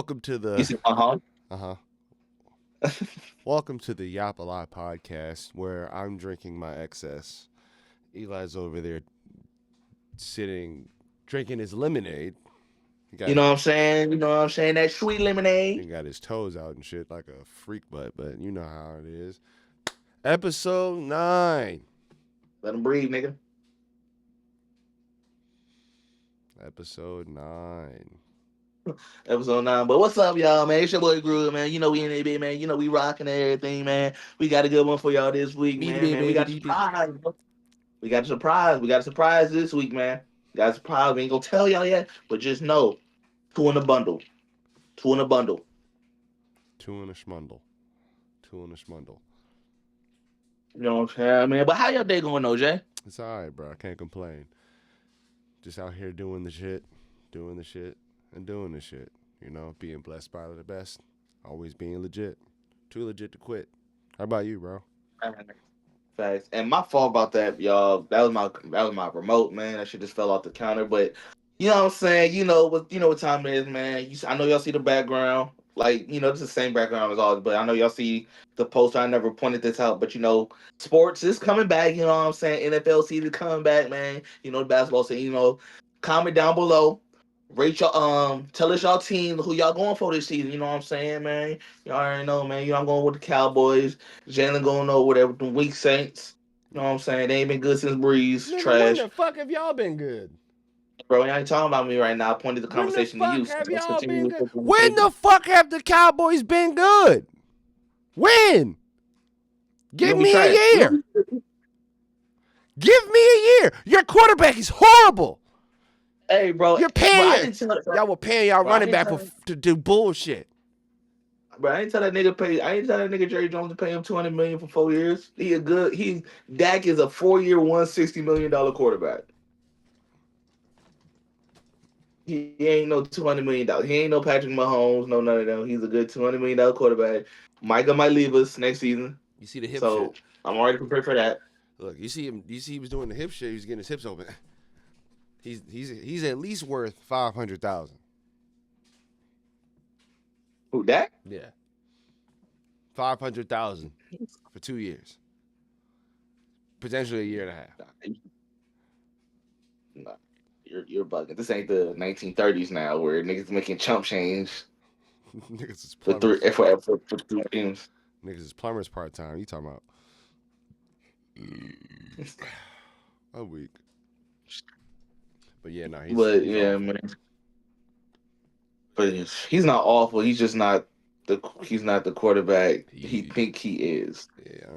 Welcome to You the said, uh-huh. uh-huh. Welcome to the Yappalot podcast where I'm drinking my excess. Eli's over there sitting drinking his lemonade. He You got know what I'm saying? You know what I'm saying? That sweet he lemonade. got his toes out and shit like a freak butt, but you know how it is. Episode 9. Let them breathe, nigga. Episode 9. Episode 9. But what's up, y'all, man? It's your boy Groove, man. You know we in a bit, man. You know we rocking and everything, man. We got a good one for y'all this week, man. We got a surprise. Bro. We got a surprise. We got a surprise this week, man. Got a surprise. We ain't gonna tell y'all yet, but just know, two in a bundle. Two in a bundle. Two in a schmundle. Two in a schmundle. You know what I'm saying, man? But how your day going, OJ? It's alright, bro. I can't complain. Just out here doing the shit, and doing the shit. You know, being blessed by the best. Always being legit. Too legit to quit. How about you, bro? Facts. And my fault about that, y'all. That was my remote, man. That shit just fell off the counter. But you know what I'm saying? You know what time it is, man. I know y'all see the background. Like, it's the same background as always, but I know y'all see the poster. I never pointed this out, but sports is coming back, you know what I'm saying? NFL season coming back, man. The basketball season, comment down below. Rate your tell us y'all team who y'all going for this season, you know what I'm saying, man? Y'all already know, man. I'm going with the Cowboys. Jalen going over whatever the weak Saints. You know what I'm saying? They ain't been good since Breeze. Nigga, when Trash. the fuck have y'all been good? Bro, you ain't talking about me right now. I pointed the When the conversation to fuck you. So have let's y'all continue been with good? the When conversation. the fuck have the Cowboys been good? When? You're Give gonna be me trash. a year. Give me a year. Your quarterback is horrible. Hey, bro, You're bro, paying I your didn't tell y'all were paying y'all bro, I running didn't back tell to do bullshit. bro, I didn't tell that nigga Jerry Jones to pay him $200 million for 4 years. Dak is a 4 year, $160 million quarterback. He ain't no $200 million. He ain't no Patrick Mahomes, no none of them. He's a good $200 million quarterback. Micah might leave us next season, You see the hip shit. so I'm already prepared for that. Look, you see him. You see he was doing the hip shit. He was getting his hips open. He's at least worth 500,000. Who Dak? Yeah, 500,000 for 2 years, potentially a year and a half. Nah, nah, you're bugging. This ain't the 1930s now where niggas making chump change Niggas is for three plumbers. for 3 teams. Niggas is plumbers part time. You talking about a week? But yeah, no, But he's yeah, awful. man. But he's not awful. He's not the quarterback he He think he is. yeah.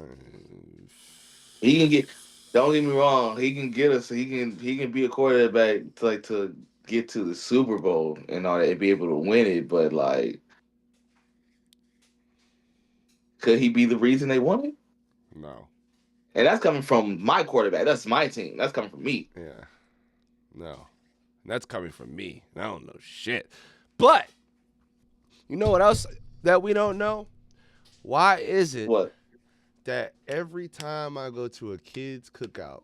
He can get. Don't get me wrong. He can get us. He can be a quarterback to get to the Super Bowl and all that and be able to win it. But like, could he be the reason they won it? No. And that's coming from my quarterback. That's my team. That's coming from me. Yeah. No. That's coming from me. I don't know shit. But you know what else that we don't know? Why is it What? that every time I go to a kid's cookout,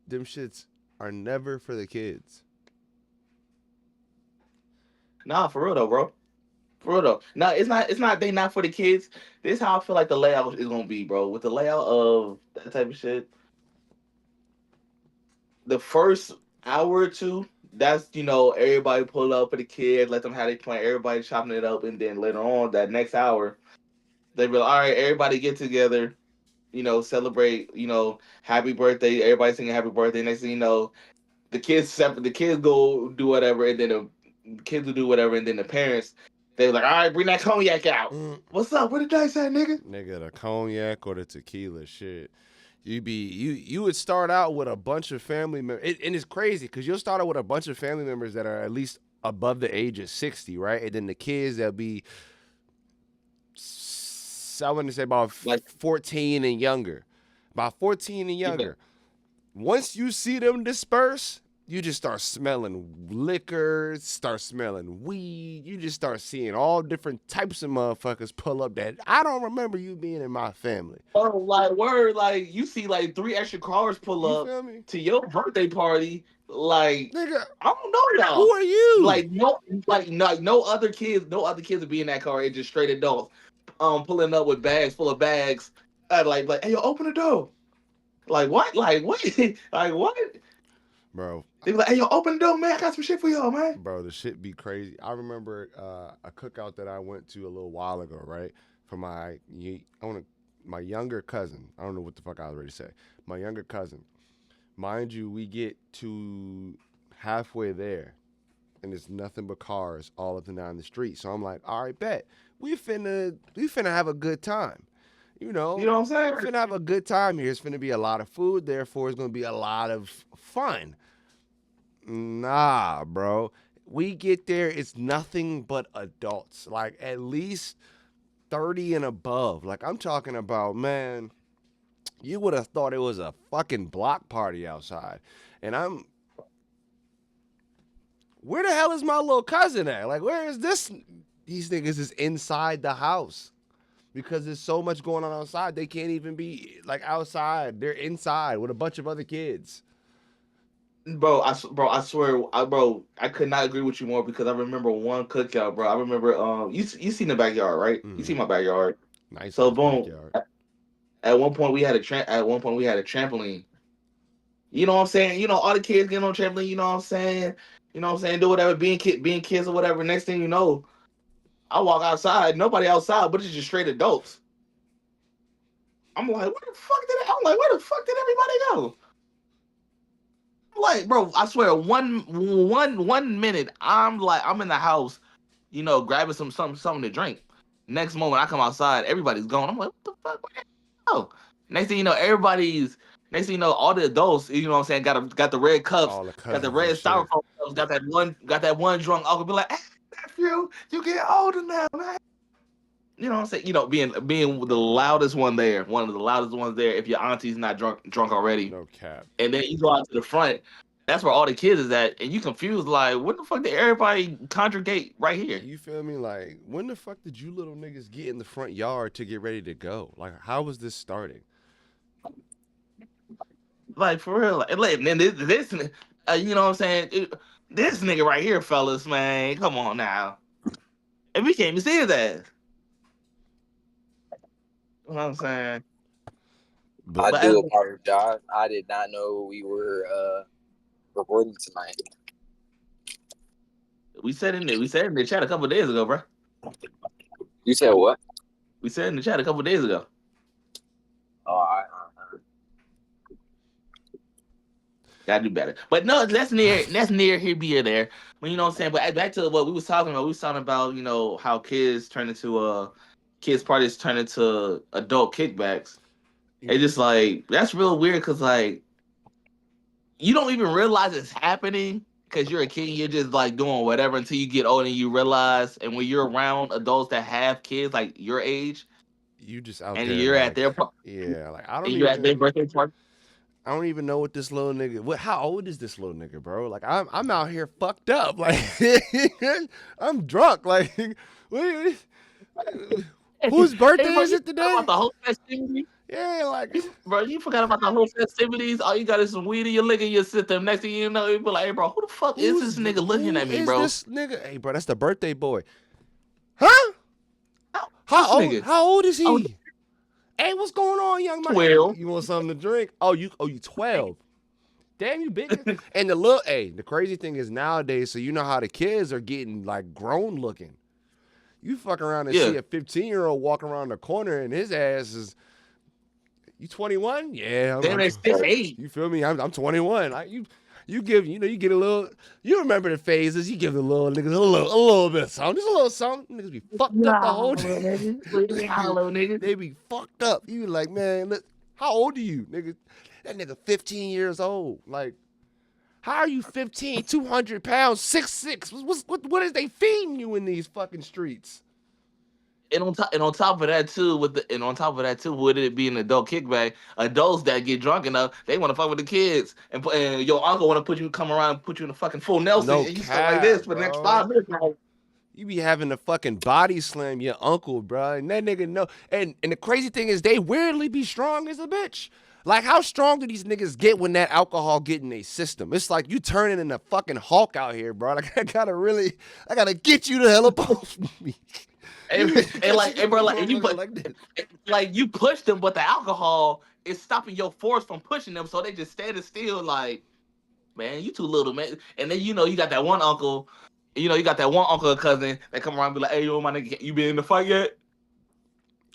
them shits are never for the kids? Nah, for real though, bro. For real though. No, it's not. It's not. They not for the kids. This is how I feel like the layout is gonna be, bro. With the layout of that type of shit, the first hour or two, that's everybody pull up for the kids, let them have their plan, everybody chopping it up, and then later on that next hour, they be like, all right, everybody get together, celebrate, happy birthday, everybody singing happy birthday. Next thing you know, the kids go do whatever, and then the kids will do whatever, and then the parents they like, all right, bring that cognac out. Mm. What's up? What did I say, nigga? Nigga, the cognac or the tequila shit. You would start out with a bunch of family members, and it's crazy because you'll start out with a bunch of family members that are at least above the age of 60, right? And then the kids that'll be, I want to say about Like, 14 and younger, about 14 and yeah, younger. Once you see them disperse, you just start smelling liquor, start smelling weed. You just start seeing all different types of motherfuckers pull up that I don't remember you being in my family. Oh, like word, like you see like 3 extra cars pull You up feel me? to your birthday party. Like Nigga, I don't know who y'all. are you? No other kids, no other kids would be in that car. It's just straight adults, pulling up with bags full of bags. Like, hey, yo, open the door. Like what? Like what? Like what? Bro, They be like, hey, yo, open the door, man. I got some shit for y'all, man. bro, the shit be crazy. I remember a cookout that I went to a little while ago, right? For my younger cousin. I don't know what the fuck I was ready to say. My younger cousin. Mind you, we get to halfway there, and it's nothing but cars all up and down the street. So I'm like, all right, bet we finna have a good time. You You know, know what I'm saying? we're finna have a good time here. It's finna be a lot of food. Therefore, it's gonna be a lot of fun. Nah, bro. We get there, it's nothing but adults. Like at least 30 and above. Like I'm talking about, man, you would have thought it was a fucking block party outside. And where the hell is my little cousin at? Like, where is this? These niggas is inside the house because there's so much going on outside. They can't even be like outside. They're inside with a bunch of other kids. Bro, I swear, I could not agree with you more because I remember one cookout, bro. I remember, you seen the backyard, right? You Mm-hmm. see my backyard. Nice So ass boom, backyard. at one point we had at one point we had a trampoline. You know what I'm saying? You know, all the kids getting on trampoline. You know what I'm saying? You know what I'm saying? Do whatever, being kids or whatever. Next thing you know, I walk outside, nobody outside, but it's just straight adults. I'm like, where the fuck did everybody go? Like, bro, I swear, one minute, I'm in the house, grabbing something to drink. Next moment, I come outside, everybody's gone. I'm like, what the fuck? Where they go? Next thing you know, next thing you know, all the adults, you know what I'm saying, got the red cups, All the got the cousins and red shit. styrofoam cups, got that one drunk uncle be like, hey, nephew, you get older now, man. You know what I'm saying? Being the loudest one there, one of the loudest ones there. If your auntie's not drunk already, No cap. and then you go out to the front. That's where all the kids is at, and you confused like, what the fuck did everybody congregate right here? You feel me? Like, when the fuck did you little niggas get in the front yard to get ready to go? Like, how was this starting? Like for real. And then you know what I'm saying? This nigga right here, fellas, man, come on now. And we can't even see his ass. You know what I'm saying? But I But do apologize. I did not know we were recording tonight. we said in the chat a couple of days ago, bro. You said what? We said in the chat a couple of days ago. Oh, Gotta do better. But no, that's near here be there. But you know what I'm saying? But back to what we was talking about. We was talking about, how kids parties turn into adult kickbacks. It's just like that's real weird because like you don't even realize it's happening because you're a kid and you're just like doing whatever until you get older and you realize. And when you're around adults that have kids like your age you just out and there you're at like, their yeah, like and you're at their birthday party. I don't even know what this little nigga. How old is this little nigga, bro? Like I'm out here fucked up. Like I'm drunk. Like what, whose Hey, birthday bro, is you it forgot about today? the whole festivity. Yeah, like You forgot about the whole festivities. All you got is some weed in your liquor. You sit there. Next thing you know, you be like, "Hey, bro, who the fuck is this nigga looking who at me, is bro? this nigga? Hey, bro, that's the birthday boy. Huh? This How old? nigga? How old is Oh, he? Hey, what's going on, young man? Hey, 12. you want something to drink? Oh, you 12. Damn, you big. And the crazy thing is nowadays, so you know how the kids are getting like grown looking. You fuck around and Yeah. see a 15-year-old walk around the corner and his ass is, you 21? Yeah, Damn, that's 8. you feel me? I'm 21. You give, you get a little, you remember the phases, you give the little niggas a little bit of something, just a little something. Niggas be fucked up the whole Little day. nigga. Little nigga. They be fucked up. You be like, man, look, how old are you, nigga? That nigga 15 years old. Like, how are you 15, 200 pounds, 6'6"? What is they feeding you in these fucking streets? and on top of that too, with it being an adult kickback, adults that get drunk enough, they want to fuck with the kids, and your uncle want to come around and put you in a fucking full Nelson, No and you stuck like this cap, for the next bro. 5 minutes. Like, You be having to fucking body slam your uncle, bro, and that nigga know. And the crazy thing is, they weirdly be strong as a bitch. Like, how strong do these niggas get when that alcohol get in their system? It's like you turning into fucking Hulk out here, bro. Like, I gotta get you the hell up off me. and like, and bro, like, and you like this. like you push them, but the alcohol is stopping your force from pushing them, so they just standing still. Like, man, you too little, man. And then you got that one uncle, you got that one uncle or cousin that come around and be like, "Hey, yo, my nigga, you been in the fight yet?"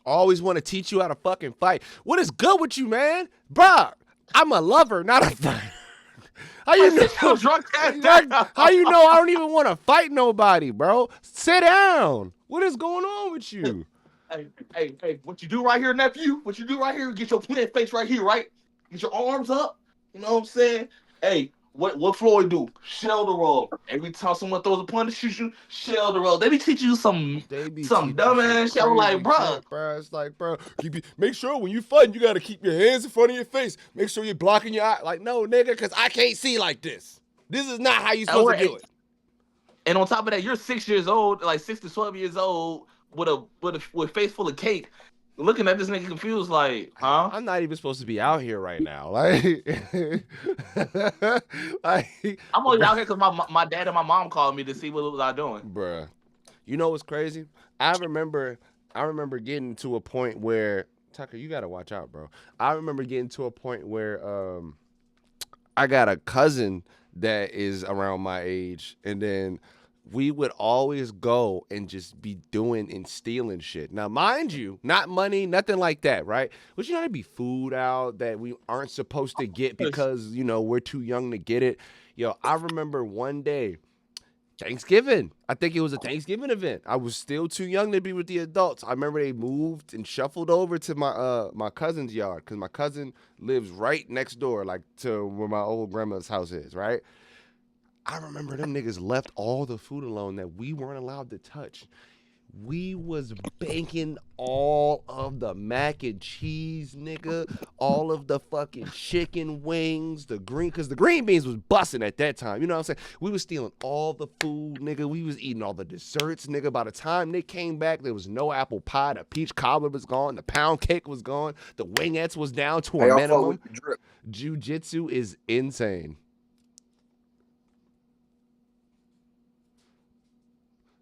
Always want to teach you how to fucking fight. What is good with you, man? Bruh, I'm a lover, not a fighter. How you know? How you know I don't even want to fight nobody, bro? Sit down. What is going on with you? Hey, what you do right here, nephew? What you do right here? Get your face right here, right? Get your arms up. You know what I'm saying? Hey, what Floyd do? Shoulder roll. Every time someone throws a punch, shoot you, shoulder roll. They be teaching you some dumbass shit. I'm like, bro. It's like, bro, make sure when you fighting, you got to keep your hands in front of your face. Make sure you're blocking your eye. Like, no, nigga, because I can't see like this. This is not how you supposed to do it. And on top of that, you're 6 years old, like 6 to 12 years old, with a face full of cake, looking at this nigga confused, like, huh? I'm not even supposed to be out here right now. Like, I'm only out here because my dad and my mom called me to see what was I doing. Bruh. You know what's crazy? I remember getting to a point where, Tucker, you gotta watch out, bro. I remember getting to a point where I got a cousin that is around my age, and then we would always go and just be doing and stealing shit. Now, mind you, not money, nothing like that, right? But you know, there'd be food out that we aren't supposed to get because, we're too young to get it. Yo, I remember one day, Thanksgiving. I think it was a Thanksgiving event. I was still too young to be with the adults. I remember they moved and shuffled over to my cousin's yard because my cousin lives right next door, like to where my old grandma's house is, right? I remember them niggas left all the food alone that we weren't allowed to touch. We was banking all of the mac and cheese, nigga, all of the fucking chicken wings, because the green beans was busting at that time. You know what I'm saying? We was stealing all the food, nigga. We was eating all the desserts, nigga. By the time they came back, there was no apple pie. The peach cobbler was gone. The pound cake was gone. The wingettes was down to a minimum. Jiu-jitsu is insane.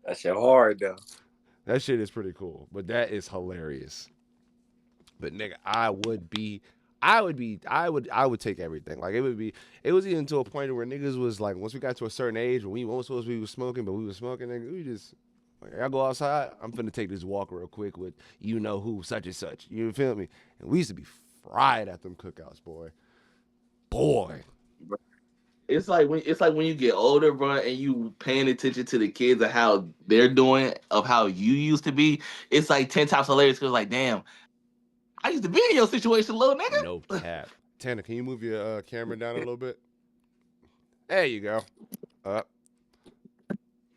That shit hard though. That shit is pretty cool, but that is hilarious. But nigga, I would take everything. Like it was even to a point where niggas was like, once we got to a certain age when we weren't supposed to be smoking, but we was smoking, nigga, we just, like, I go outside, I'm finna take this walk real quick with who, such and such. You feel me? And we used to be fried at them cookouts, boy. It's like when you get older, bro, and you paying attention to the kids and how they're doing of how you used to be. It's like 10 times hilarious because, like, damn, I used to be in your situation, little nigga. No cap. Tanner, can you move your camera down a little bit? There you go. I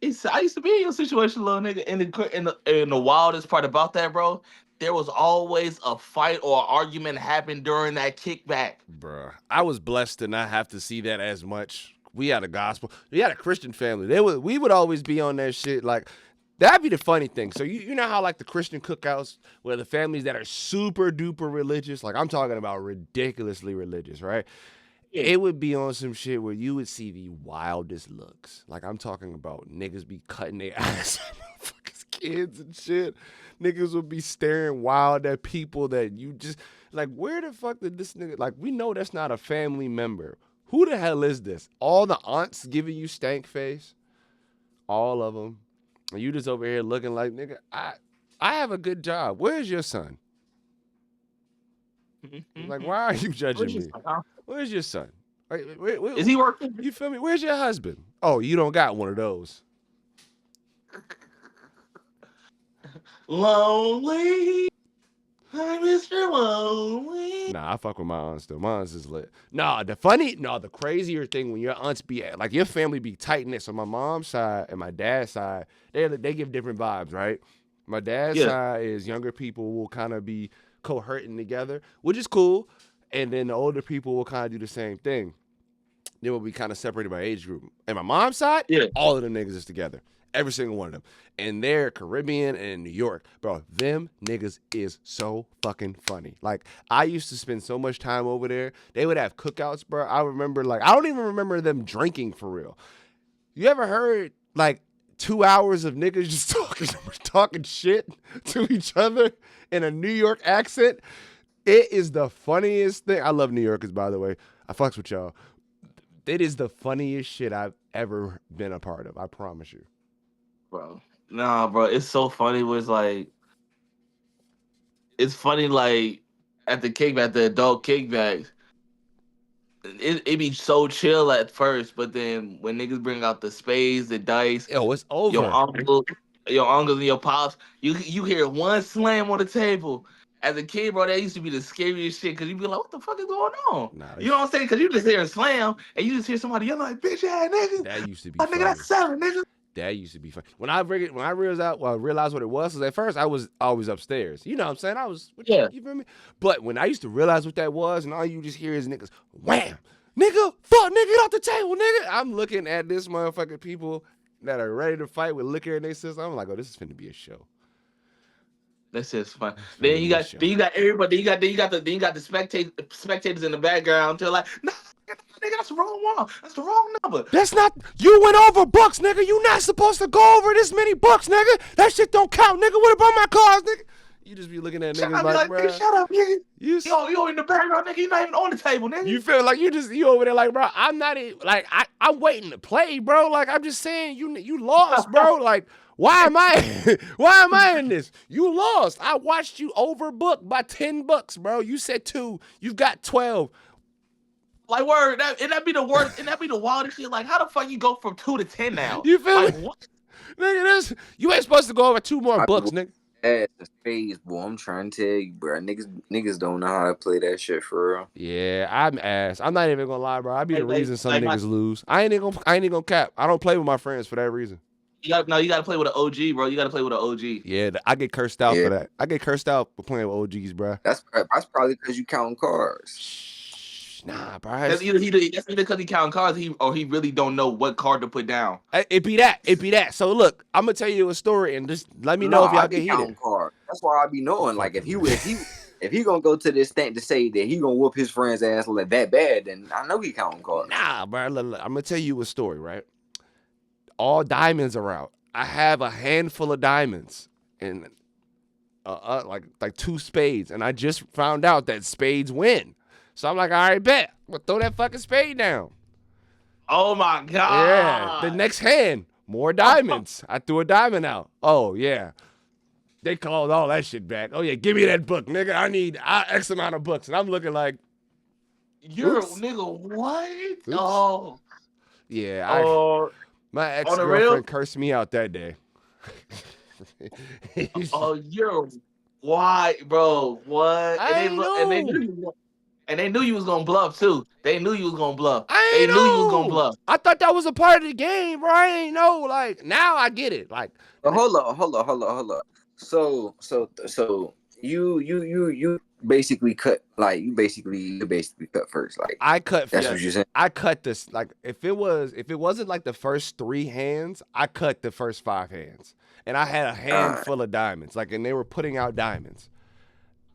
used to be in your situation, little nigga. And the wildest part about that, bro, there was always a fight or argument happen during that kickback. Bruh, I was blessed to not have to see that as much. We had a Christian family. We would always be on that shit. Like, that'd be the funny thing. So you know how like the Christian cookouts, where the families that are super duper religious, like I'm talking about ridiculously religious, right? Yeah. It would be on some shit where you would see the wildest looks. Like I'm talking about niggas be cutting their ass motherfuckers' kids and shit. Niggas would be staring wild at people that you just, like, where the fuck did this nigga, like, we know that's not a family member. Who the hell is this? All the aunts giving you stank face? All of them. And you just over here looking like, nigga, I have a good job. Where's your son? Like, why are you judging me? Where's your son? Where, is he working? You feel me? Where's your husband? Oh, you don't got one of those. Lonely. Hi, Mr. Lonely. Nah, I fuck with my aunts though. My aunts is lit. The crazier thing when your aunts be like your family be tight knit. So my mom's side and my dad's side, they give different vibes, right? My dad's Yeah. side is younger people will kind of be cohorting together, which is cool. And then the older people will kind of do the same thing. They will be kind of separated by age group. And my mom's side, Yeah. all of them niggas is together. Every single one of them. And they're Caribbean and in New York. Bro, them niggas is so fucking funny. Like, I used to spend so much time over there. They would have cookouts, bro. I remember, like, I don't even remember them drinking for real. You ever heard, like, 2 hours of niggas just talking shit to each other in a New York accent? It is the funniest thing. I love New Yorkers, by the way. I fucks with y'all. It is the funniest shit I've ever been a part of. I promise you. Bro. Nah, bro. It's so funny. It's funny, like, at the adult kickbacks, it be so chill at first, but then when niggas bring out the spades, the dice, Yo, it's your over. uncle, your uncles and your pops, you hear one slam on the table. As a kid, bro, that used to be the scariest shit because you be like, what the fuck is going on? Nah, You know what I'm saying? Because you just hear a slam and you just hear somebody yelling like, bitch ass nigga. that used to be Oh, funny. nigga, that's 7, nigga. That used to be fun. When I realized what it was, because at first I was always upstairs. You know what I'm saying? Yeah. You feel me? But when I used to realize what that was, and all you just hear is niggas, wham, nigga, fuck, nigga, get off the table, nigga. I'm looking at this motherfucking people that are ready to fight with liquor in their system. I'm like, oh, this is finna be a show. That's just fun. Then you got everybody. Then you got the spectators in the background. They're like, nah, nigga, that's the wrong one. That's the wrong number. That's not, you went over books, nigga. You not supposed to go over this many books, nigga. That shit don't count, nigga. What about my cars, nigga? You just be looking at niggas like, bro. Nigga, shut up, nigga. You Yo, in the background, nigga. You're not even on the table, nigga. You feel like you over there like, bro, I'm not even, like, I'm waiting to play, bro. Like, I'm just saying, you lost, bro. Like, why am I in this? You lost. I watched you overbook by $10, bro. You said 2. You've got 12. Like, word, that be the worst, and that be the wildest shit. Like, how the fuck you go from 2 to 10 now? You feel like, me? What? Nigga, you ain't supposed to go over 2 more books, nigga. That's the phase, boy. I'm trying to tell you, bro. Niggas don't know how to play that shit for real. Yeah, I'm ass. I'm not even gonna lie, bro. I be the reason some niggas lose. I ain't even gonna cap. I don't play with my friends for that reason. You gotta play with an OG, bro. You gotta play with an OG. Yeah, I get cursed out for that. I get cursed out for playing with OGs, bro. That's probably because you counting cards. Nah, bro. That's either because he counting cards, or he really don't know what card to put down. It be that. So look, I'm gonna tell you a story and just let me know if y'all get heated. Cards. That's why I be knowing. Like if he gonna go to this thing to say that he gonna whoop his friend's ass like that bad, then I know he counting cards. Nah, bro. Look, I'm gonna tell you a story, right? All diamonds are out. I have a handful of diamonds and like 2 spades, and I just found out that spades win. So I'm like, all right, bet. I'm gonna throw that fucking spade down. Oh my god. Yeah. The next hand, more diamonds. I threw a diamond out. Oh yeah. They called all that shit back. Oh yeah, give me that book, nigga. I need X amount of books. And I'm looking like, you're a nigga, what? Oops. Oh. Yeah. My ex-girlfriend cursed me out that day. Oh, you're why, bro? What? And they knew you was gonna bluff too. They knew you was gonna bluff. They knew you was gonna bluff. I thought that was a part of the game, bro. I ain't know. Like now I get it. Like, hold up. So you basically cut, like you basically cut first. Like I cut. That's what you're saying. I cut this. Like if it wasn't like the first 3 hands, I cut the first 5 hands, and I had a handful of diamonds. Like, and they were putting out diamonds.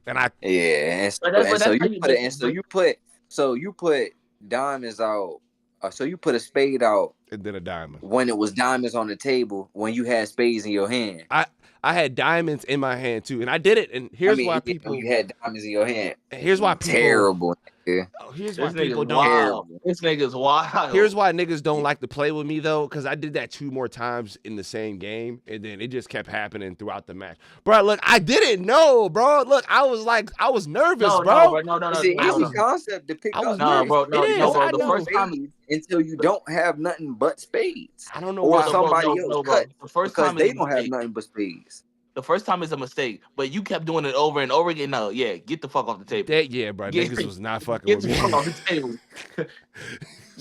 And so you put diamonds out. So you put a spade out and then a diamond when it was diamonds on the table. When you had spades in your hand, I had diamonds in my hand too, and I did it. And here's why people you had diamonds in your hand. Here's why people terrible. Here's why people don't. Wild. This nigga's wild. Here's why niggas don't like to play with me though, because I did that 2 more times in the same game, and then it just kept happening throughout the match. Bro, look, I didn't know, bro. Look, I was nervous, bro. No. It's an easy concept to pick up. Bro. The first time until you don't have nothing but spades. I don't know or why somebody else cut the first because time they don't have nothing but spades. The first time is a mistake, but you kept doing it over and over again. No, yeah, get the fuck off the table. Yeah, bro. Get, Niggas was not fucking get with the fuck off the table.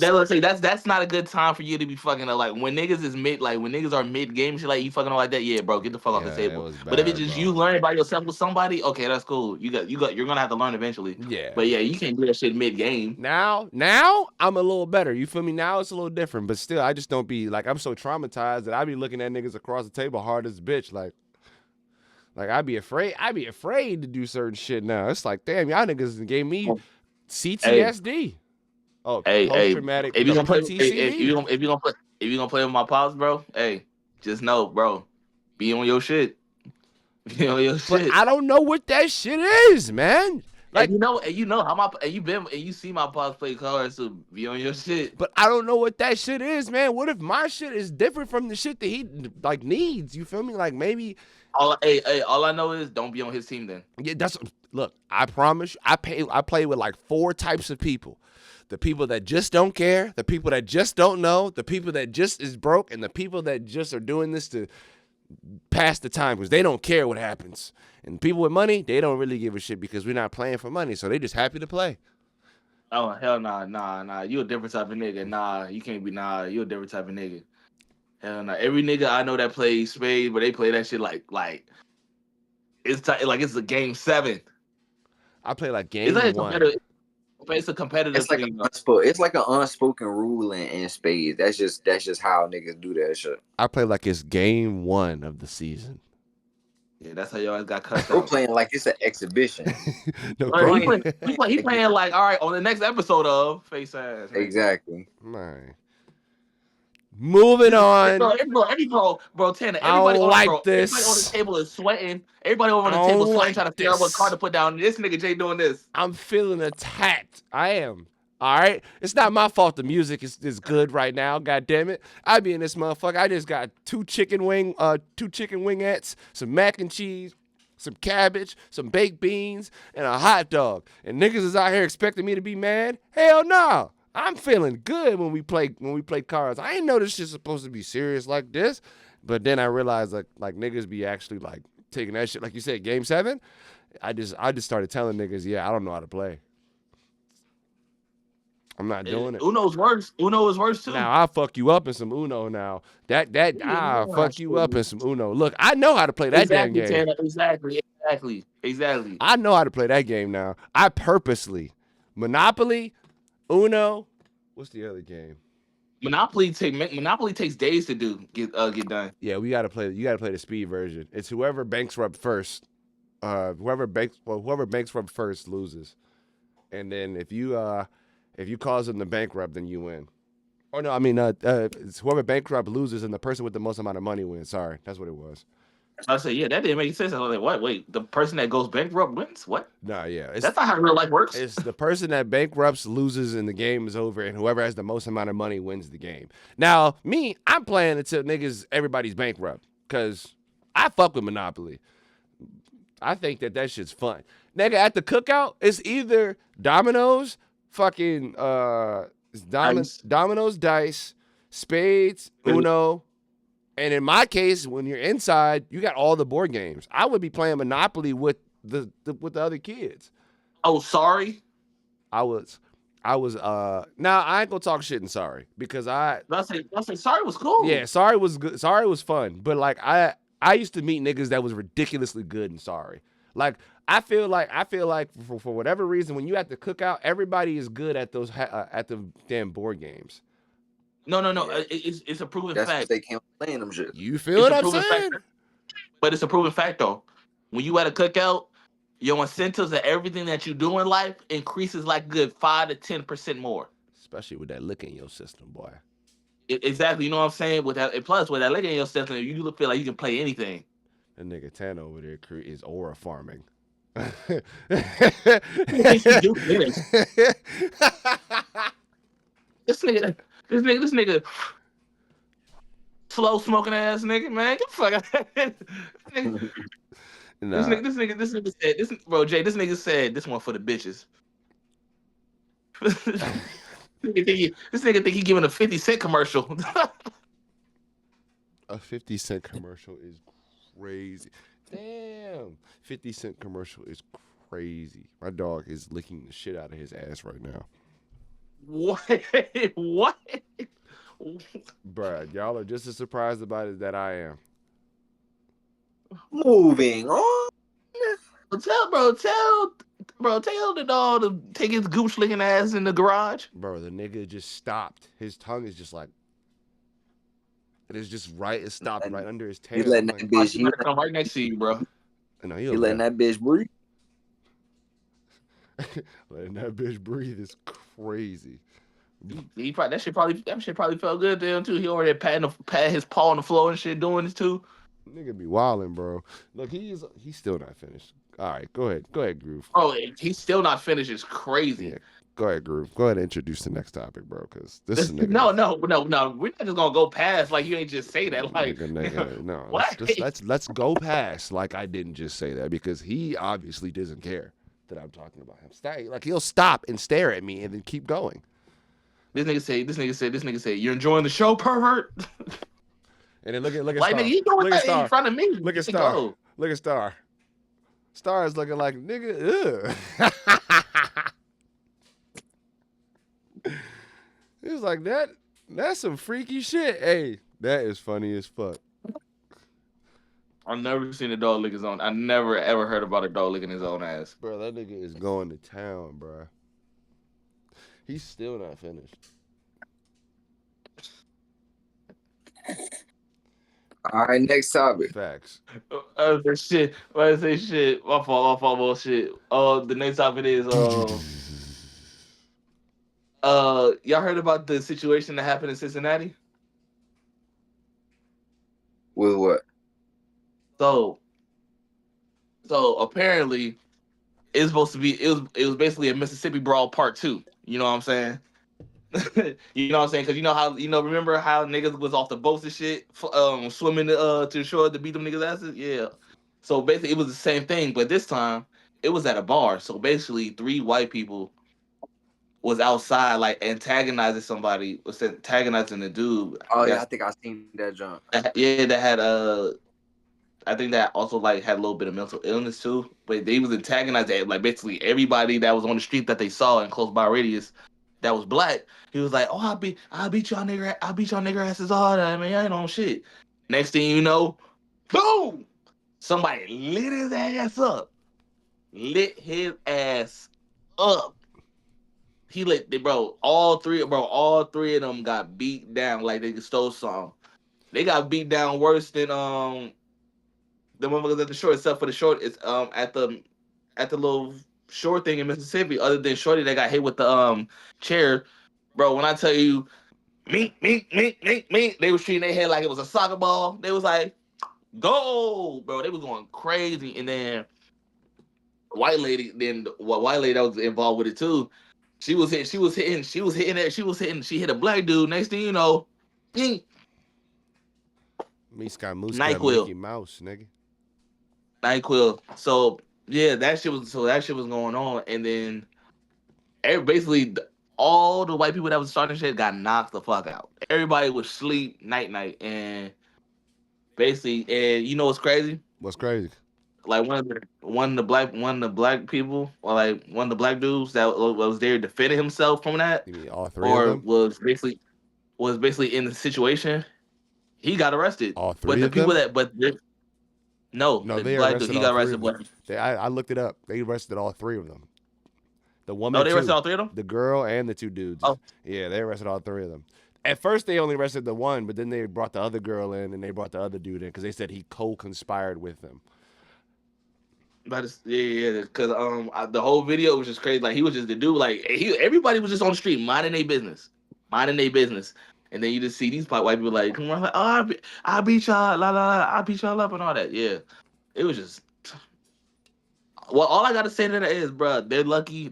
me. Let's say that's not a good time for you to be fucking like when niggas is mid like when niggas are mid game shit like you fucking like that. Yeah, bro, get the fuck off the Yeah, it table. was But if it's bad, just bro. you learning by yourself with somebody, okay, that's cool. You're gonna have to learn eventually. Yeah. But yeah, you can't do that shit mid game. Now I'm a little better. You feel me? Now it's a little different, but still, I just don't be like I'm so traumatized that I be looking at niggas across the table hard as a bitch. Like I'd be afraid to do certain shit now. It's like, damn, y'all niggas gave me CTSD. Oh, post traumatic. If you gonna play, PTCD. if you gonna play with my pops, bro, hey, just know, bro, be on your shit. Be on your shit. But I don't know what that shit is, man. Like and you know how you see my pops play cards, so be on your shit. But I don't know what that shit is, man. What if my shit is different from the shit that he like needs? You feel me? Like maybe. All I know is don't be on his team then. Yeah, look. I promise you, I play with like 4 types of people. The people that just don't care, the people that just don't know, the people that just is broke, and the people that just are doing this to pass the time because they don't care what happens. And people with money, they don't really give a shit because we're not playing for money, so they just happy to play. Oh hell nah. You a different type of nigga. Nah, you can't be you a different type of nigga. Hell nah. Every nigga I know that plays spades, but they play that shit like it's like it's a game 7. I play like game 1. It's a competitive. It's like an unspoken rule in spades. That's just how niggas do that shit. I play like it's game 1 of the season. Yeah, that's how y'all got cut. We're playing like it's an exhibition. No, he playing like all right on the next episode of Face Ass. Man. Exactly. Man. Moving on. Bro, Tanner, everybody on the table is sweating. Everybody over on the table sweating, trying to figure out what card to put down. This nigga Jay doing this. I'm feeling attacked. I am. All right? It's not my fault the music is good right now. God damn it. I be in this motherfucker. I just got 2 chicken wingettes, some mac and cheese, some cabbage, some baked beans, and a hot dog. And niggas is out here expecting me to be mad? Hell no. I'm feeling good when we play cards. I ain't know this shit's supposed to be serious like this. But then I realized like niggas be actually like taking that shit. Like you said, game 7. I just started telling niggas, yeah, I don't know how to play. I'm not doing it. Uno's worse. Uno is worse too. Now I'll fuck you up in some Uno now. I'll fuck you up in some Uno. Look, I know how to play that damn game. Tanner, exactly. I know how to play that game now. I purposely. Monopoly, Uno, what's the other game? Monopoly takes days to get done. Yeah, you gotta play the speed version. It's whoever bankrupt first. Whoever bankrupt first loses. And then if you cause them to bankrupt, then you win. Or no, I mean it's whoever bankrupt loses and the person with the most amount of money wins. Sorry, that's what it was. I said, yeah, that didn't make sense. I was like, what? Wait, the person that goes bankrupt wins? What? Nah, yeah. That's not how real life works. It's the person that bankrupts loses and the game is over, and whoever has the most amount of money wins the game. Now, I'm playing until everybody's bankrupt, because I fuck with Monopoly. I think that shit's fun. Nigga, at the cookout, it's either dominoes, fucking dominoes, dice, spades, Uno. And in my case, when you're inside, you got all the board games. I would be playing Monopoly with the other kids. Oh, sorry. I was now I ain't gonna talk shit in Sorry because I say Sorry was cool. Yeah, Sorry was good. Sorry was fun. But like I used to meet niggas that was ridiculously good in Sorry. Like I feel like for whatever reason, when you at the cookout, everybody is good at those at the damn board games. No. It's a proven fact. That's they can't playing them shit. You feel what I'm saying? But it's a proven fact though. When you at a cookout, your incentives of everything that you do in life increases like good 5 to 10% more. Especially with that lick in your system, boy. Exactly. You know what I'm saying? With that, and plus with that lick in your system, you feel like you can play anything. That nigga Tana over there is aura farming. This nigga, slow smoking ass nigga, man. Get the fuck out. Nah. This nigga said, bro, Jay, this nigga said this one for the bitches. This nigga think he giving a 50 Cent commercial. A 50 Cent commercial is crazy. Damn. 50 Cent commercial is crazy. My dog is licking the shit out of his ass right now. What? What? Bruh, y'all are just as surprised about it that I am. Moving on. Tell the dog to take his gooch licking ass in the garage. Bro, the nigga just stopped. His tongue is just like, it is just right. It stopped right under his tail. He letting I'm that like, bitch. He better come right next to you, bro. no, He letting that bitch breathe. letting that bitch breathe is crazy. He probably that shit probably felt good to him too. He already patting his paw on the floor and shit doing this too. Nigga be wildin', bro. Look, he's still not finished. All right, go ahead, Groove. Oh, he's still not finished. It's crazy. Yeah, go ahead, Groove. Go ahead and introduce the next topic, bro. Because this is nigga. No. We're not just gonna go past like you ain't just say that. Like, nigga. No, what? let's go past like I didn't just say that because he obviously doesn't care that I'm talking about him. Like he'll stop and stare at me and then keep going. This nigga say, you're enjoying the show, pervert. And then look at like Star. nigga, you doing Look at that in Star. front of me. Look at Star. Look at Star. Star is looking like nigga. Ugh. He was like that. That's some freaky shit. Hey, that is funny as fuck. I've never seen a dog lick his own. I never ever heard about a dog licking his own ass. Bro, that nigga is going to town, bro. He's still not finished. All right, next topic. Facts. Shit. Why I say shit? My fault, bullshit. The next topic is y'all heard about the situation that happened in Cincinnati? With what? So apparently it's supposed to be it was basically a Mississippi Brawl Part 2. You know what I'm saying? You know what I'm saying? Because you know how remember how niggas was off the boats and shit, swimming to the shore to beat them niggas' asses? Yeah. So basically, it was the same thing, but this time it was at a bar. So basically, 3 white people was outside, like antagonizing somebody, was antagonizing the dude. Oh yeah, I think I seen that jump. Yeah, that had I think that also like had a little bit of mental illness too. But they was antagonizing like basically everybody that was on the street that they saw in close by radius that was black. He was like, "Oh, I'll beat y'all nigger asses all that, man. Y'all ain't on shit." Next thing you know, boom! Somebody lit his ass up. Lit his ass up. He lit, all three of them got beat down like they stole something. They got beat down worse than the motherfuckers at the shore, except for the short, it's at the little short thing in Mississippi. Other than Shorty that got hit with the chair, bro. When I tell you, mink, they was treating their head like it was a soccer ball. They was like, go, bro. They was going crazy, and then white lady, white lady that was involved with it too. She hit a black dude. Next thing you know, Miska NyQuil. Mickey Mouse, nigga. NyQuil. So yeah, that shit was going on, and then basically all the white people that was starting shit got knocked the fuck out. Everybody was sleep night, and basically, and you know what's crazy? What's crazy? Like one of the black people, or like one of the black dudes that was there defending himself from that, You mean all 3 or of them? was basically in the situation. He got arrested. All 3 but the of people them? No, No, the they black arrested dude, he all got 3 arrested. of them. But I looked it up. They arrested all 3 of them. The woman, no, they arrested too. all 3 of them. The girl and the 2 dudes. Oh. Yeah, they arrested all 3 of them. At first, they only arrested the one, but then they brought the other girl in and they brought the other dude in because they said he co-conspired with them. But because the whole video was just crazy. Like he was just the dude. Like everybody was just on the street minding their business, and then you just see these white people like, come on, like, oh, I beat y'all, I beat y'all up and all that. Yeah, it was just. Well, all I gotta say to that is, bro, they're lucky.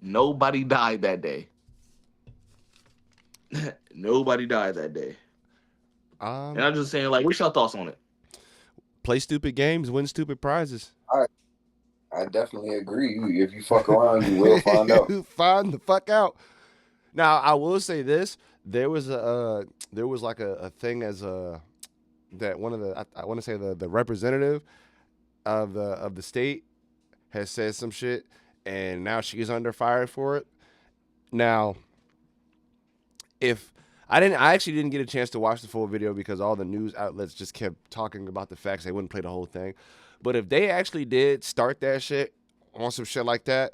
Nobody died that day. Nobody died that day. And I'm just saying, like, what's your thoughts on it? Play stupid games, win stupid prizes. I definitely agree. If you fuck around, you will find out. Find the fuck out. Now, I will say this: there was like a thing as a that one of the I want to say the representative of the state has said some shit, and now she's under fire for it. Now, if I actually didn't get a chance to watch the full video because all the news outlets just kept talking about the facts. They wouldn't play the whole thing. But if they actually did start that shit on some shit like that,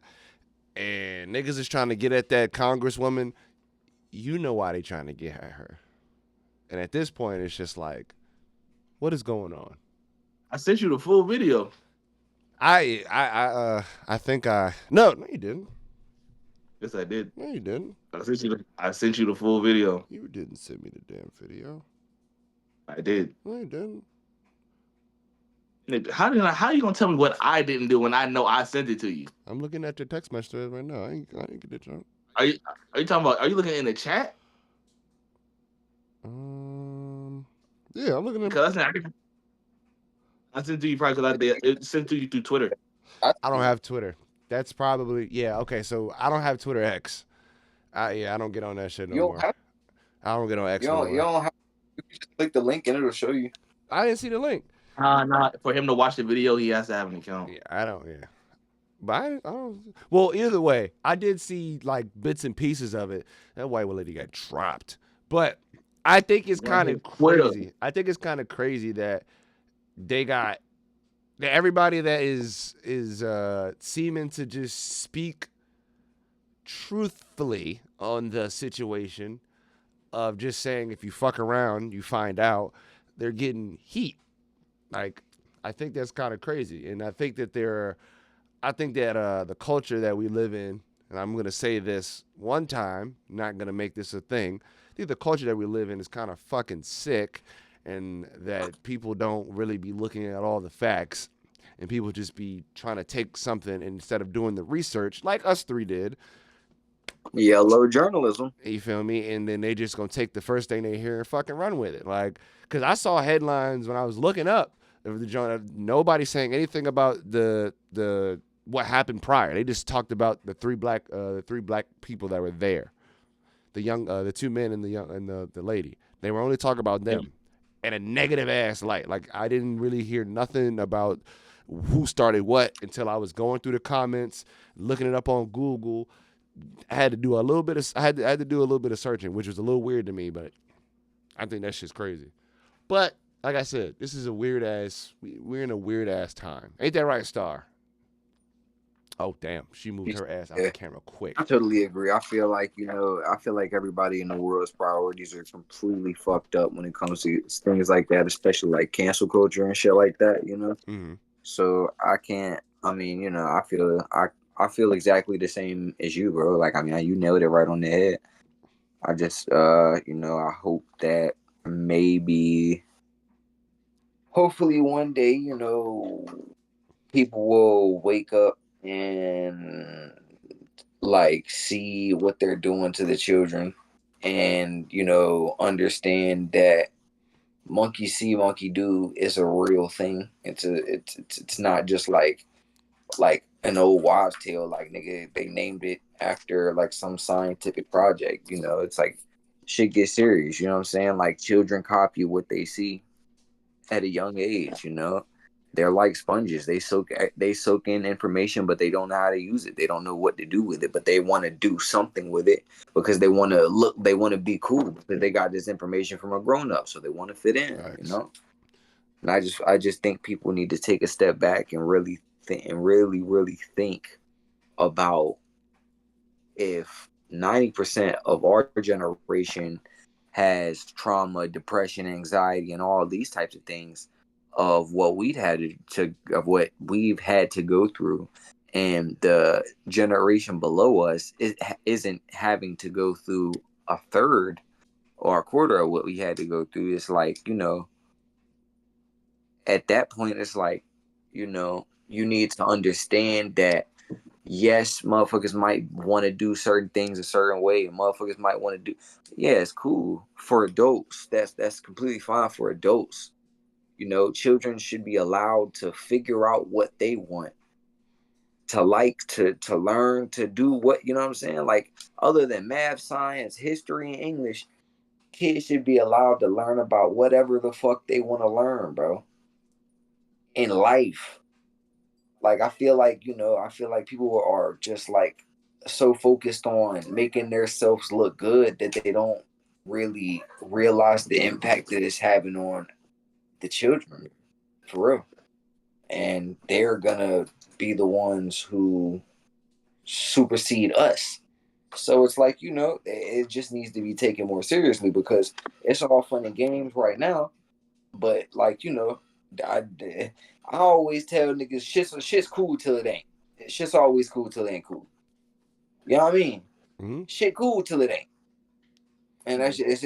and niggas is trying to get at that congresswoman, you know why they trying to get at her. And at this point, it's just like, what is going on? I sent you the full video. I think no you didn't. Yes, I did. No, you didn't. I sent you the full video. You didn't send me the damn video. I did. No, you didn't. Nigga, how you gonna tell me what I didn't do when I know I sent it to you? I'm looking at your text messages right now. I ain't get it, John. Are you talking about? Are you looking in the chat? Yeah, I'm looking at. Because I sent it to you probably because I did. It sent to you through Twitter. I don't have Twitter. That's probably okay. So I don't have Twitter X. I don't get on that shit no more. I don't get on X no more. You don't have. You can just click the link and it'll show you. I didn't see the link. No, for him to watch the video, he has to have an account. Yeah, I don't. Yeah, but I don't. Well, either way, I did see like bits and pieces of it. That white lady got dropped, but I think it's kind of crazy. I think it's kind of crazy that they got that everybody that is seeming to just speak truthfully on the situation of just saying if you fuck around, you find out, they're getting heat. Like, I think that's kind of crazy, and I think that the culture that we live in, and I'm gonna say this one time, not gonna make this a thing. I think the culture that we live in is kind of fucking sick, and that people don't really be looking at all the facts, and people just be trying to take something and instead of doing the research like us three did. Yellow journalism. You feel me? And then they just gonna take the first thing they hear and fucking run with it. Like, cause I saw headlines when I was looking up the joint. Nobody saying anything about the what happened prior. They just talked about the three black people that were there, the two men and the lady. They were only talking about them in a negative ass light. Like, I didn't really hear nothing about who started what until I was going through the comments, looking it up on Google. I had to do a little bit of searching, which was a little weird to me, but I think that shit's crazy. But like I said, this is we're in a weird ass time. Ain't that right, Star? Oh damn, she moved her ass out the camera quick. I totally agree. I feel like everybody in the world's priorities are completely fucked up when it comes to things like that, especially like cancel culture and shit like that, Mm-hmm. So I can't. I mean, I feel exactly the same as you, bro. Like, I mean, you nailed it right on the head. I just, I hope that hopefully one day, people will wake up and like see what they're doing to the children and, understand that monkey see, monkey do is a real thing. It's not just like an old wives' tale, like, nigga, they named it after like some scientific project. It's like shit gets serious. You know what I'm saying? Like, children copy what they see at a young age. They're like sponges. They soak in information, but they don't know how to use it. They don't know what to do with it, but they want to do something with it because they want to be cool because they got this information from a grown up, so they want to fit in. Nice. And I just think people need to take a step back and really think about if 90% of our generation has trauma, depression, anxiety, and all these types of things of what we've had to go through, and the generation below us isn't having to go through a third or a quarter of what we had to go through. It's like, at that point, it's like, you need to understand that, yes, motherfuckers might want to do certain things a certain way, and motherfuckers might want to do, yeah, it's cool for adults. That's completely fine for adults. Children should be allowed to figure out what they want, to learn, to do what, you know what I'm saying? Like, other than math, science, history, and English, Kids should be allowed to learn about whatever the fuck they want to learn, bro. In life. Like I feel like people are just like so focused on making themselves look good that they don't really realize the impact that it's having on the children, for real. And they're gonna be the ones who supersede us. So it's like, it just needs to be taken more seriously because it's all fun and games right now. But like, I, I always tell niggas shit's cool till it ain't. Shit's always cool till it ain't cool. You know what I mean? Hmm. Shit cool till it ain't. And it's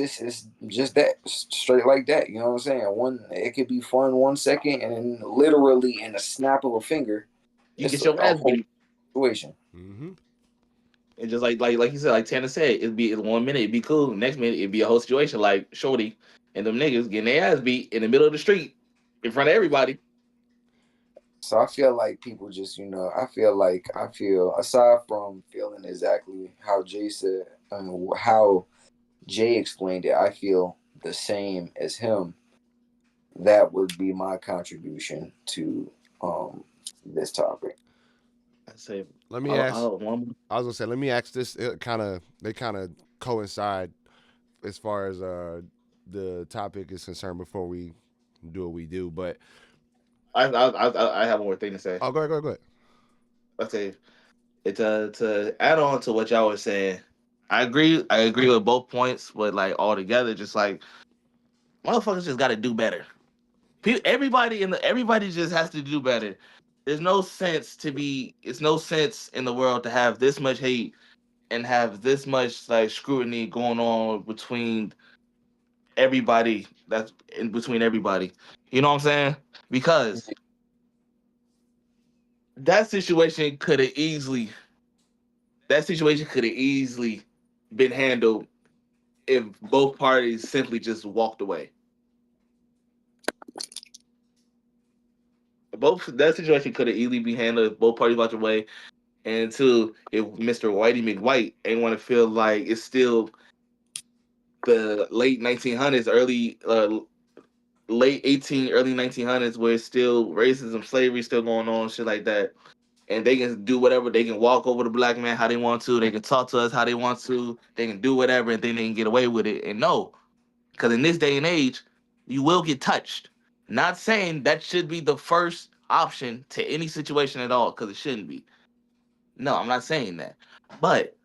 just that straight like that. You know what I'm saying? It could be fun 1 second, and then literally in a snap of a finger, You it's get a your ass whole beat. situation. Hmm. And just like you said, like Tanner said, it'd be 1 minute it'd be cool, next minute it'd be a whole situation like Shorty and them niggas getting their ass beat in the middle of the street in front of everybody. So I feel like people just, I feel aside from feeling exactly how Jay said, how Jay explained it, I feel the same as him. That would be my contribution to this topic. I say, Let me ask. one. I was gonna say, let me ask this. They kind of coincide as far as the topic is concerned. Before we do what we do, but I have one more thing to say. oh, go ahead, go ahead, go ahead. I say it's to add on to what y'all was saying. I agree with both points, but like all together, just like motherfuckers just got to do better. Everybody just has to do better. There's no sense to be. It's no sense in the world to have this much hate and have this much like scrutiny going on between everybody. That's in between everybody. You know what I'm saying? Because that situation could have easily that situation could have easily been handled if both parties simply just walked away. Both that situation could have easily been handled if both parties walked away. And two, if Mr. Whitey McWhite ain't want to feel like it's still the late 1900s, late 18, early 1900s, where it's still racism, slavery still going on, shit like that. And they can do whatever. They can walk over the black man how they want to. They can talk to us how they want to. They can do whatever, and then they can get away with it. And no, because in this day and age, you will get touched. Not saying that should be the first option to any situation at all, because it shouldn't be. No, I'm not saying that. But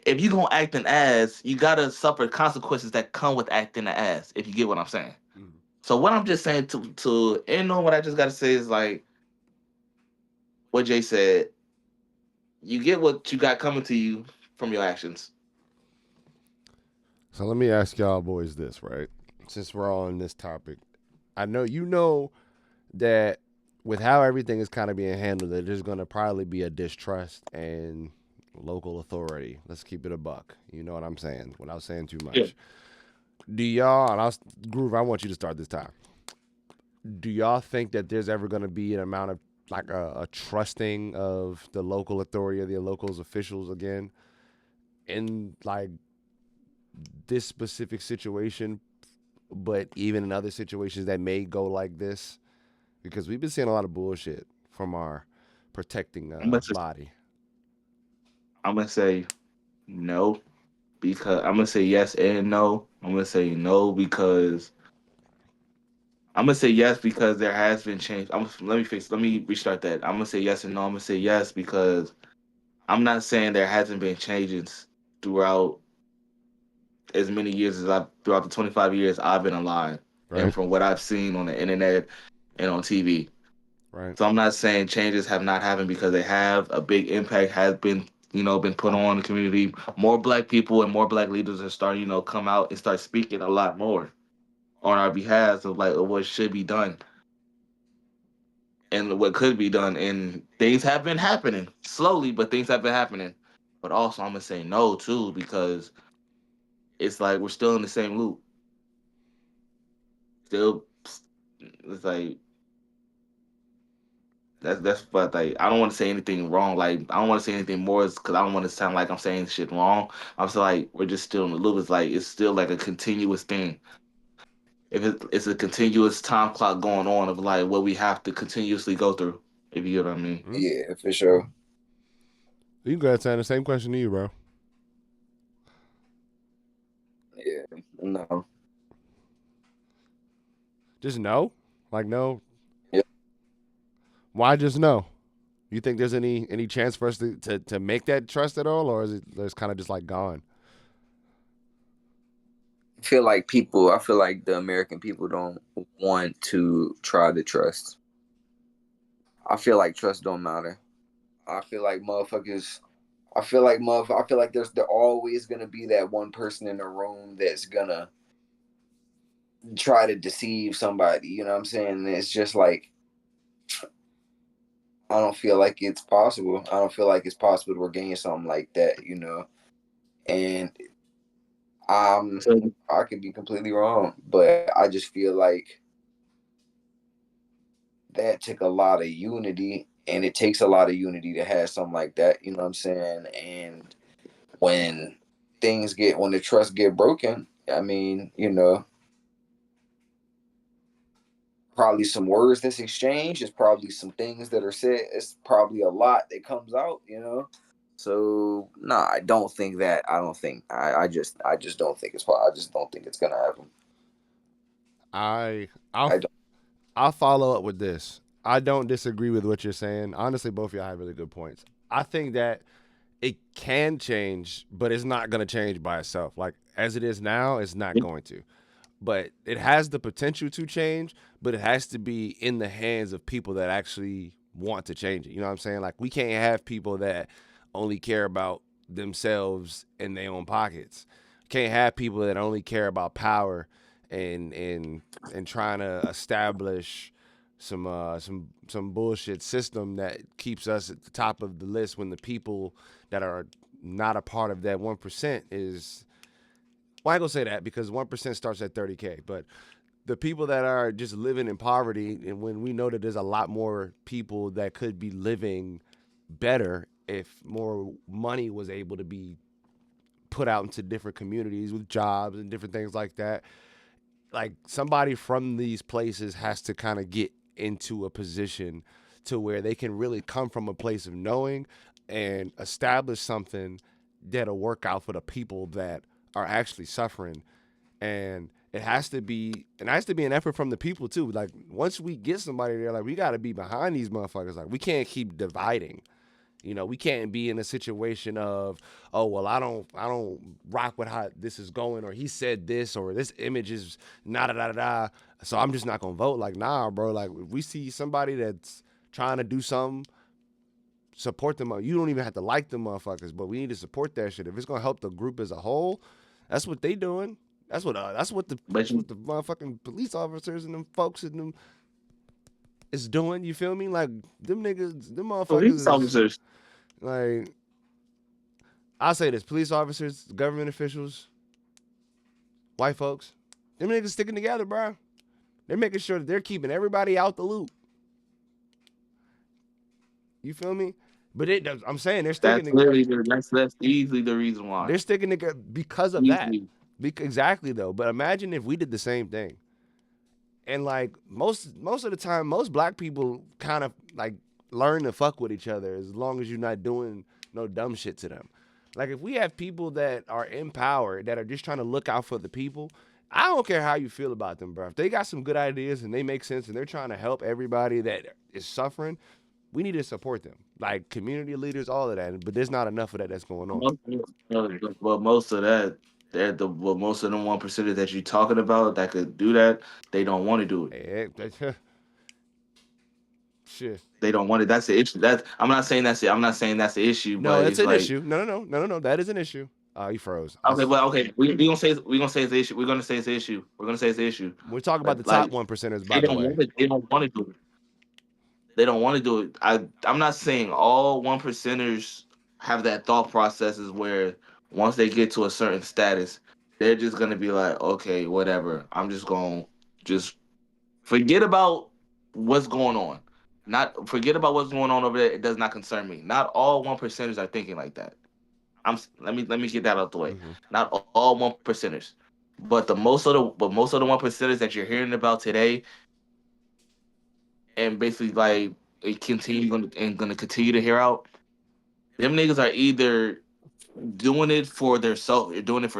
if you gonna act an ass, you gotta suffer consequences that come with acting an ass. If you get what I'm saying. Mhm. So what I'm just saying to end on what I just gotta say is like what Jay said. You get what you got coming to you from your actions. So let me ask y'all boys this, right? Since we're all on this topic, I know you know that with how everything is kind of being handled, that there's going to probably be a distrust and local authority. Let's keep it a buck. You know what I'm saying? Without saying too Yeah. much. Do y'all? And I'll Groove. I want you to start this time. Do y'all think that there's ever going to be an amount of like a trusting of the local authority or the locals officials again in like this specific situation, but even in other situations that may go like this? Because we've been seeing a lot of bullshit from our protecting I'm gonna, body. I'm gonna say no because I'm gonna say yes and no. I'm gonna say no because I'm gonna say yes because there has been change. Let me restart that. I'm gonna say yes and no. I'm gonna say yes because I'm not saying there hasn't been changes throughout as many years as I've throughout the 25 years I've been alive and Right, from what I've seen on the internet and on TV. right. So I'm not saying changes have not happened because they have. A big impact has been, been put on the community. More black people and more black leaders are starting, come out and start speaking a lot more on our behalf of like what should be done and what could be done. And things have been happening slowly, but things have been happening. But also, I'm gonna say no too because it's like we're still in the same loop. Still, it's like That's but like I don't want to say anything wrong. Like I don't want to say anything more because I don't want to sound like I'm saying shit wrong. I'm still like we're just still in the loop. It's like it's still like a continuous thing. If it's a continuous time clock going on of like what we have to continuously go through. If you get what I mean. Hmm? Yeah, for sure. You can go ahead and say the same question to you, bro. Yeah, no. Just no, like no. Yeah, Why just no? You think there's any chance for us to make that trust at all, or is it just kind of just like gone? I feel like the American people don't want to try to trust. I feel like trust don't matter. I feel like motherfuckers. I feel like there always gonna be that one person in the room that's gonna try to deceive somebody. You know what I'm saying? And it's just like I don't feel like it's possible. I don't feel like it's possible to regain something like that. You know, and So I could be completely wrong, but I just feel like that took a lot of unity, and it takes a lot of unity to have something like that. You know what I'm saying? And when when the trust get broken, I mean, you know, probably some words that's exchanged. It's probably some things that are said. It's probably a lot that comes out. You know. So no, I don't think that. I don't think. I just don't think it's. I just don't think it's gonna happen. I I'll I don't. I'll follow up with this. I don't disagree with what you're saying. Honestly, both of y'all have really good points. I think that it can change, but it's not going to change by itself. Like as it is now, it's not going to. But it has the potential to change, but it has to be in the hands of people that actually want to change it. You know what I'm saying? Like we can't have people that only care about themselves and their own pockets. Can't have people that only care about power and and and trying to establish some bullshit system that keeps us at the top of the list when the people that are not a part of that 1% is, well, I ain't gonna say that because 1% starts at 30K, but the people that are just living in poverty, and when we know that there's a lot more people that could be living better if more money was able to be put out into different communities with jobs and different things like that. Like somebody from these places has to kind of get into a position to where they can really come from a place of knowing and establish something that'll work out for the people that are actually suffering. And it has to be an effort from the people too. Like once we get somebody there, like we got to be behind these motherfuckers. Like we can't keep dividing. You know, we can't be in a situation of, oh well, I don't rock with how this is going, or he said this, or this image is da da da da. So I'm just not gonna vote. Like, nah, bro. Like if we see somebody that's trying to do something, support them. You don't even have to like them motherfuckers, but we need to support that shit. If it's gonna help the group as a whole, that's what they doing. but That's you what the motherfucking police officers and them folks and them is doing. You feel me? Like them niggas, them motherfuckers police is officers. like, I'll say this: police officers, government officials, white folks, them niggas sticking together, bro. They're making sure that they're keeping everybody out the loop. You feel me? But I'm saying they're sticking. That's literally that's easily the reason why. They're sticking together because of that. Easily. Exactly though. But imagine if we did the same thing. And like most of the time, most black people kind of like learn to fuck with each other as long as you're not doing no dumb shit to them. Like if we have people that are in power that are just trying to look out for the people, I don't care how you feel about them, bro. If they got some good ideas and they make sense and they're trying to help everybody that is suffering, we need to support them. Like community leaders, all of that. But there's not enough of that that's going on. Most, well, most of that, most of them 1% that you talking about that could do that, they don't want to do it. Shit. They don't want it. That's the issue. That I'm not saying that's it. I'm not saying that's the issue, No, but it's it's an like issue. No. That is an issue. Oh, he froze. okay, well, okay, we gonna say it's the issue. We're gonna say it's the issue. We're gonna say it's the issue. We're talking about the But top like one percenters, they by the don't way. want it. They don't want to do it. They don't want to do it. I'm not saying all 1%ers have that thought processes where once they get to a certain status, they're just gonna be like, okay, whatever. I'm just gonna just forget about what's going on. Not forget about what's going on over there. It does not concern me. Not all 1%ers are thinking like that. Let me get that out the way. Hmm. Not all 1%ers, but most of the 1%ers that you're hearing about today, and basically like gonna continue to hear out. Them niggas are either doing it for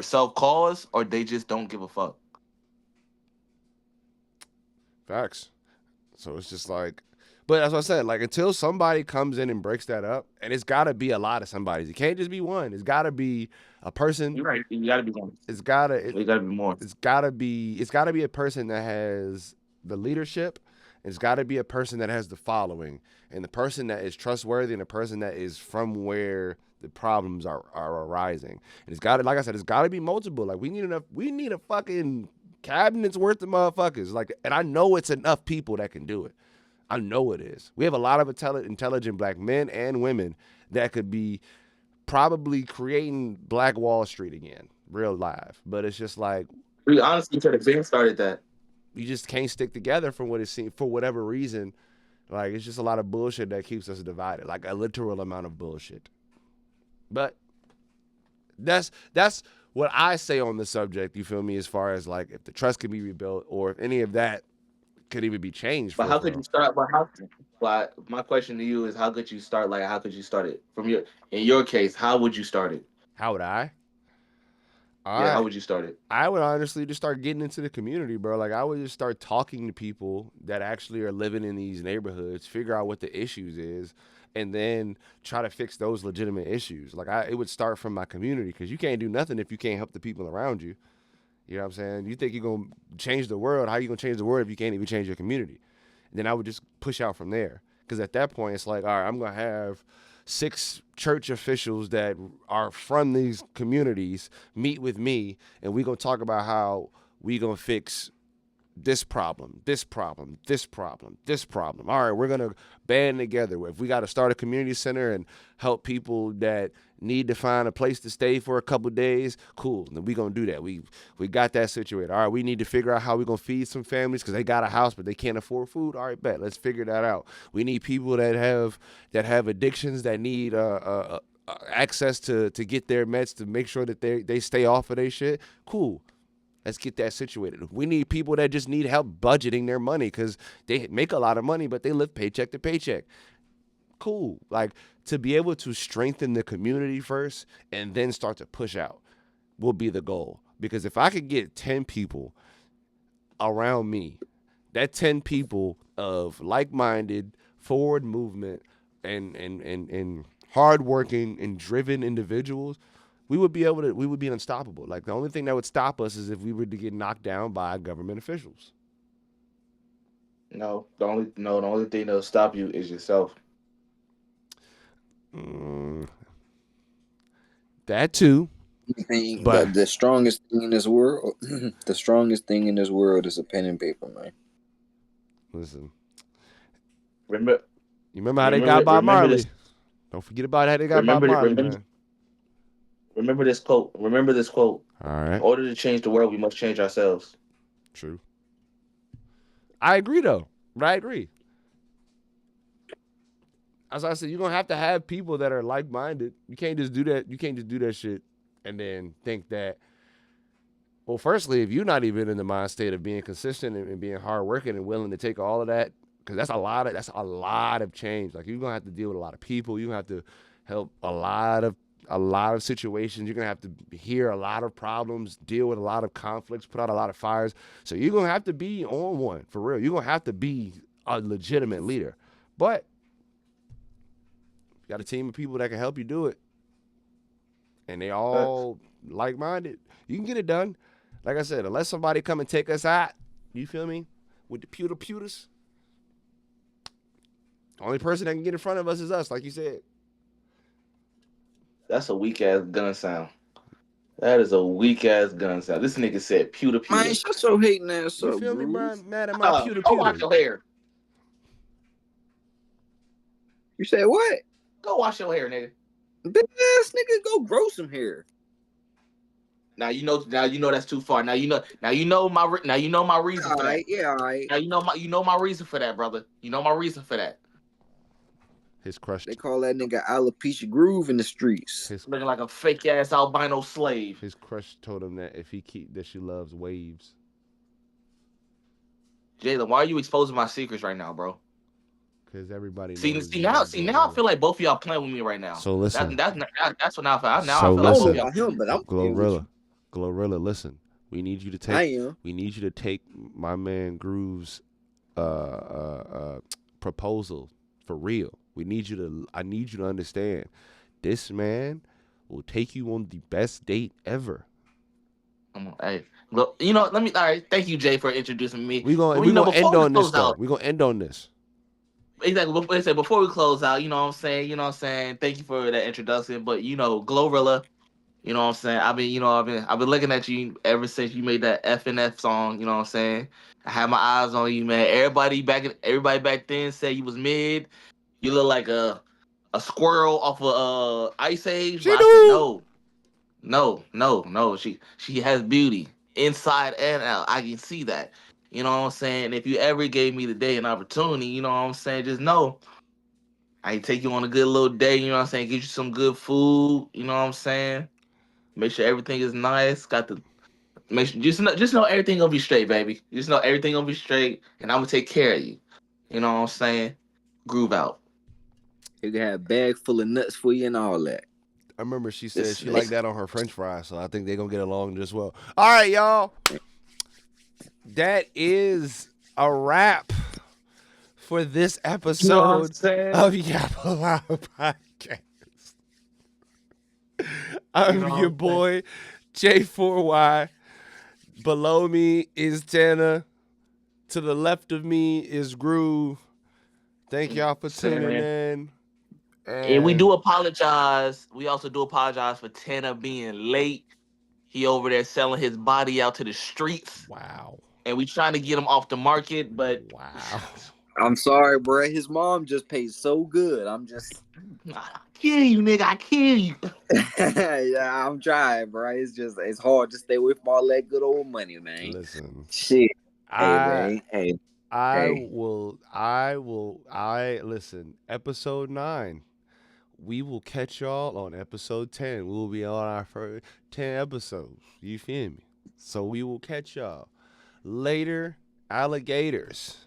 self cause, or they just don't give a fuck. Facts. So it's just like, but as I said, like until somebody comes in and breaks that up, and it's got to be a lot of somebody's. It can't just be one. It's got to be a person. You're right. You gotta be one. It's gotta. You gotta be more. It's gotta be. It's gotta be a person that has the leadership. It's got to be a person that has the following, and the person that is trustworthy, and the person that is from where the problems are arising. And it's got to, like I said, it's got to be multiple. Like we need enough. We need a fucking cabinet's worth of motherfuckers. Like, and I know it's enough people that can do it. I know it is. We have a lot of intelligent black men and women that could be probably creating Black Wall Street again, real live. But it's just like We honestly could have been started that. you just can't stick together from what it seems for whatever reason. Like it's just a lot of bullshit that keeps us divided, like a literal amount of bullshit. But that's what I say on the subject. You feel me? As far as like if the trust can be rebuilt, or if any of that could even be changed But for how for could you real. start? But my question to you is, how could you start? Like, how could you start it from your? In your case, how would you start it? How would I? Yeah, how I would you start it? I would honestly just start getting into the community, bro. Like I would just start talking to people that actually are living in these neighborhoods, figure out what the issues is, and then try to fix those legitimate issues. Like it would start from my community because you can't do nothing if you can't help the people around you. You know what I'm saying? You think you're gonna change the world? How you gonna change the world if you can't even change your community? And then I would just push out from there. Because at that point, it's like, all right, I'm gonna have 6 church officials that are from these communities meet with me, and we gonna talk about how we gonna fix this problem, this problem, this problem, this problem. All right, we're gonna band together. If we got to start a community center and help people that need to find a place to stay for a couple of days, cool. Then we gonna do that. We got that situated. All right, we need to figure out how we gonna feed some families because they got a house but they can't afford food. All right, bet. Let's figure that out. We need people that have addictions that need access to get their meds to make sure that they stay off of their shit. Cool. Let's get that situated. We need people that just need help budgeting their money because they make a lot of money, but they live paycheck to paycheck. Cool. Like to be able to strengthen the community first and then start to push out will be the goal. Because if I could get 10 people around me, that 10 people of like-minded, forward movement, and hardworking and driven individuals, we would be unstoppable. Like the only thing that would stop us is if we were to get knocked down by government officials. The only thing that'll stop you is yourself. Mm, that too, Thing, but the strongest thing in this world, the strongest thing in this world is a pen and paper, man. listen, Remember, you remember how they got by remember Marley? this. Don't forget about how they got by Remember, Marley, remember, man. remember this quote. Remember this quote. All In right, order to change the world, we must change ourselves. true. I agree though, but I agree. As I said, you're gonna have to have people that are like minded. You can't just do that. You can't just do that shit and then think that. Well, firstly, if you're not even in the mind state of being consistent and being hardworking and willing to take all of that, because that's a lot of change. Like you're gonna have to deal with a lot of people. You're gonna have to help a lot of situations. You're gonna have to hear a lot of problems, deal with a lot of conflicts, put out a lot of fires. So you're gonna have to be on one for real. You're gonna have to be a legitimate leader. But you got a team of people that can help you do it, and they Facts. all like minded. You can get it done. Like I said, unless somebody come and take us out, you feel me? With the pewters, only person that can get in front of us is us, like you said. That's a weak ass gun sound. That is a weak ass gun sound. This nigga said pewter Man, pewter. shut your hating ass You up, feel me, Groove. Brian? Mad at my Go wash pewter. your hair. You said what? Go wash your hair, nigga. Big ass nigga, go grow some hair. Now you know. Now you know that's too far. Now you know. Now you know my. Now you know my reason All for that. right, yeah, all right. Now you know my. You know my reason for that, brother. You know my reason for that. His crush. They call that nigga Alopecia Groove in the streets. Looking like a fake ass albino slave. His crush told him that if he keep that she loves waves. Jalen, why are you exposing my secrets right now, bro? Because everybody See, knows see you now, love see now, I Glorilla. feel like both of y'all playing with me right now. So listen. That's what now I feel. Now So I feel I like don't both know of y'all. about him, but I'm playing with you. Glorilla, listen. We need you to I take. am. We need you to take my man Groove's proposal for real. We need you to. I need you to understand. This man will take you on the best date ever. Come on, hey, look, you know, let me. All right, thank you, Jay, for introducing me. We But gonna you know, end before we on this close though. out, We gonna end on this. exactly. Before we close out, you know what I'm saying. You know what I'm saying. Thank you for that introduction. But you know, Glorilla. You know what I'm saying? I've been looking at you ever since you made that FNF song, you know what I'm saying? I had my eyes on you, man. Everybody back then said you was mid. You look like a squirrel off of Ice Age, She but I said do. no. No, no, no. She has beauty inside and out. I can see that. You know what I'm saying? If you ever gave me the day and opportunity, you know what I'm saying, just know I can take you on a good little day, you know what I'm saying, get you some good food, you know what I'm saying? Make sure everything is nice. Got the make sure just know everything gonna be straight, baby. Just know everything gonna be straight, and I'm gonna take care of you. You know what I'm saying? Groove out. You can have a bag full of nuts for you and all that. I remember she said This, she liked this that on her French fries, so I think they're gonna get along just well. All right, y'all. That is a wrap for this you know what I'm episode saying? of Yappalot Podcast. You I'm know your what I'm saying? boy, J4Y. Below me is Tanner. To the left of me is Groove. Thank y'all for tuning Saying. in. And we And do apologize. We also do apologize for Tanner being late. He over there selling his body out to the streets, wow. and we trying to get him off the market, but Wow. I'm sorry, bro. His mom just paid so good. I'm just, I kill you, nigga. I kill you. yeah, I'm trying, bro. It's hard to stay away from all that good old money, man. Listen. Shit. Hey, I man. Hey. I listen, episode 9. We will catch y'all on episode 10. We will be on our first 10 episodes. You feel me? So we will catch y'all later, alligators.